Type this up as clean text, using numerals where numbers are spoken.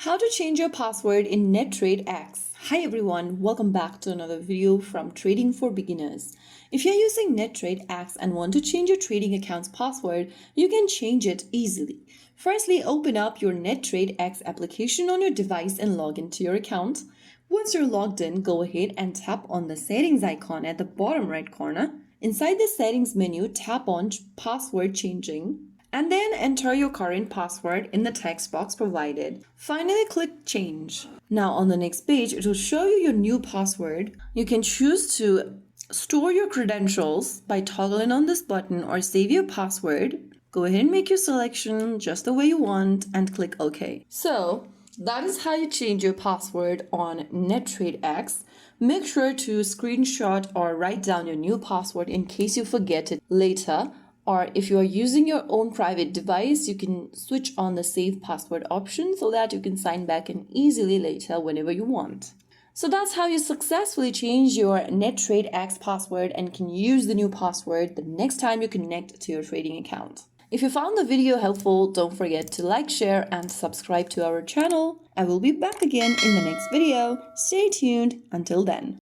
How to change your password in NetTradeX. Hi everyone, welcome back to another video from Trading for Beginners. If you're using NetTradeX and want to change your trading account's password, you can change it easily. Firstly, open up your NetTradeX application on your device and log into your account. Once you're logged in, go ahead and tap on the settings icon at the bottom right corner. Inside the settings menu, tap on password changing, and then enter your current password in the text box provided. Finally, click change. Now on the next page, it will show you your new password. You can choose to store your credentials by toggling on this button or save your password. Go ahead and make your selection just the way you want and click OK. So that is how you change your password on NetTradeX. Make sure to screenshot or write down your new password in case you forget it later. Or if you are using your own private device, you can switch on the save password option so that you can sign back in easily later whenever you want. So that's how you successfully change your NetTradeX password and can use the new password the next time you connect to your trading account. If you found the video helpful, don't forget to like, share, and subscribe to our channel. I will be back again in the next video. Stay tuned until then.